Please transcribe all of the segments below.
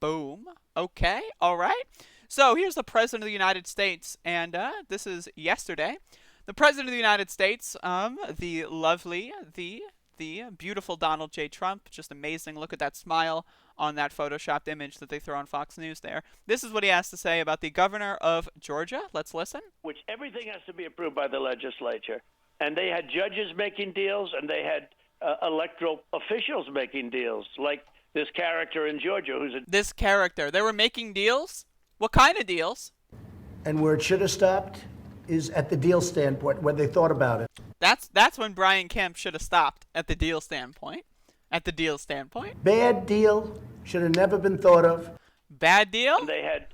Boom. Okay. All right. So here's the President of the United States, and this is yesterday. The President of the United States, the lovely, the beautiful Donald J. Trump. Just amazing. Look at that smile on that photoshopped image that they throw on Fox News there. This is what he has to say about the governor of Georgia. Let's listen. Which everything has to be approved by the legislature. And they had judges making deals, and they had electoral officials making deals, like this character in Georgia who's a... This character. They were making deals? What kind of deals? And where it should have stopped is at the deal standpoint, when they thought about it. That's when Brian Kemp should have stopped, at the deal standpoint. At the deal standpoint. Bad deal, should have never been thought of. Bad deal? And they had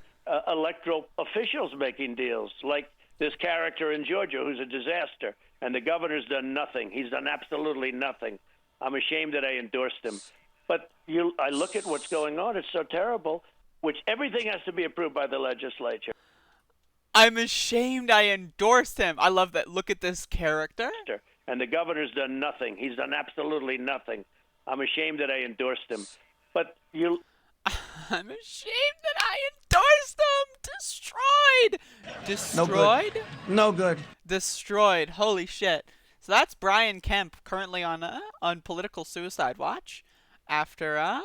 electoral officials making deals, like this character in Georgia who's a disaster. And the governor's done nothing. He's done absolutely nothing. I'm ashamed that I endorsed him. But I look at what's going on. It's so terrible, which everything has to be approved by the legislature. I'm ashamed I endorsed him. I love that. Look at this character. And the governor's done nothing. He's done absolutely nothing. I'm ashamed that I endorsed him. But I'm ashamed that I endorsed him. Destroyed. Destroyed? No good. Destroyed. Holy shit. So that's Brian Kemp currently on political suicide watch after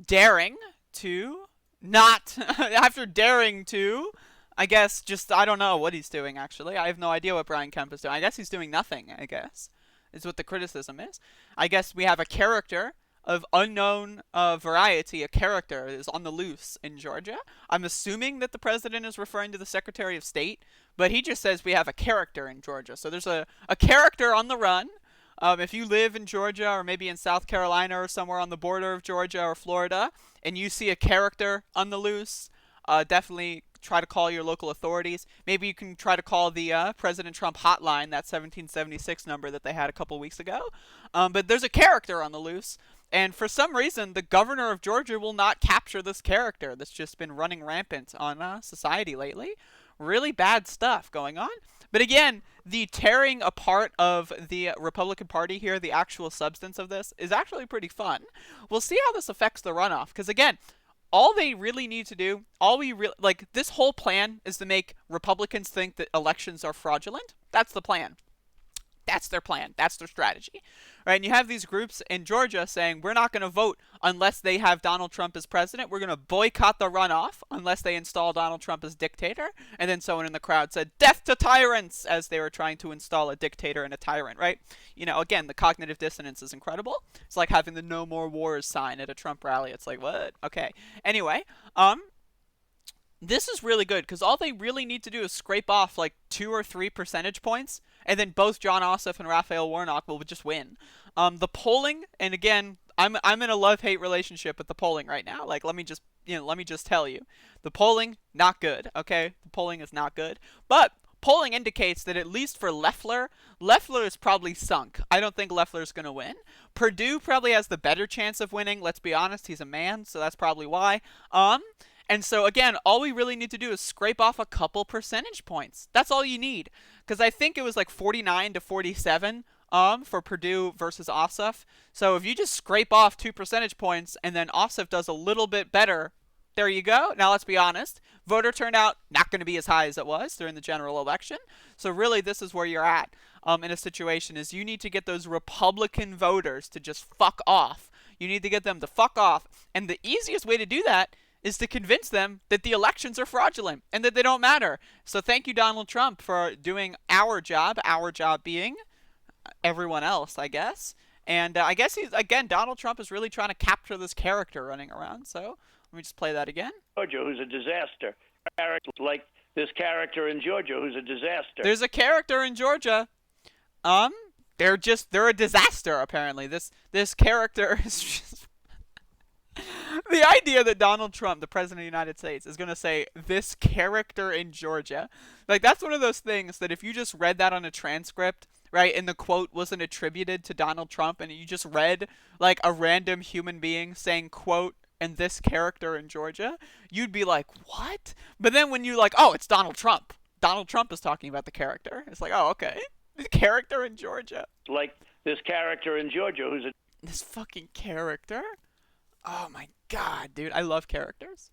daring to not after daring to I guess I don't know what he's doing actually. I have no idea what Brian Kemp is doing. I guess he's doing nothing, I guess. Is what the criticism is. I guess we have a character of unknown variety. A character is on the loose in Georgia. I'm assuming that the president is referring to the Secretary of State, but he just says we have a character in Georgia. So there's a character on the run. If you live in Georgia or maybe in South Carolina or somewhere on the border of Georgia or Florida, and you see a character on the loose, definitely try to call your local authorities. Maybe you can try to call the President Trump hotline, that 1776 number that they had a couple weeks ago. But there's a character on the loose, and for some reason, the governor of Georgia will not capture this character that's just been running rampant on society lately. Really bad stuff going on. But again, the tearing apart of the Republican Party here, the actual substance of this, is actually pretty fun. We'll see how this affects the runoff, because again, all they really need to do, this whole plan is to make Republicans think that elections are fraudulent. That's the plan. That's their plan. That's their strategy. Right? And you have these groups in Georgia saying, we're not going to vote unless they have Donald Trump as president. We're going to boycott the runoff unless they install Donald Trump as dictator. And then someone in the crowd said, death to tyrants, as they were trying to install a dictator and a tyrant, right? You know, again, the cognitive dissonance is incredible. It's like having the No More Wars sign at a Trump rally. It's like, what? Okay. Anyway, this is really good because all they really need to do is scrape off like 2 or 3 percentage points, and then both Jon Ossoff and Raphael Warnock will just win. The polling, and again, I'm in a love-hate relationship with the polling right now. Like, let me just tell you, the polling not good. Okay, the polling is not good, but polling indicates that at least for Loeffler is probably sunk. I don't think Loeffler's going to win. Perdue probably has the better chance of winning. Let's be honest, he's a man, so that's probably why. And so, again, all we really need to do is scrape off a couple percentage points. That's all you need. Because I think it was like 49 to 47 for Perdue versus Ossoff. So if you just scrape off 2 percentage points and then Ossoff does a little bit better, there you go. Now, let's be honest. Voter turnout, not going to be as high as it was during the general election. So really, this is where you're at in a situation is you need to get those Republican voters to just fuck off. You need to get them to fuck off. And the easiest way to do that is to convince them that the elections are fraudulent and that they don't matter. So thank you, Donald Trump, for doing our job being everyone else, I guess. And I guess Donald Trump is really trying to capture this character running around. So let me just play that again. Georgia, who's a disaster. Like this character in Georgia, who's a disaster. There's a character in Georgia. They're a disaster, apparently. This character is just... The idea that Donald Trump, the President of the United States, is going to say, this character in Georgia, like, that's one of those things that if you just read that on a transcript, right, and the quote wasn't attributed to Donald Trump, and you just read, like, a random human being saying, quote, and this character in Georgia, you'd be like, what? But then when you like, oh, it's Donald Trump. Donald Trump is talking about the character. It's like, oh, okay. The character in Georgia. Like this character in Georgia who's a... This fucking character? Oh my God, dude, I love characters.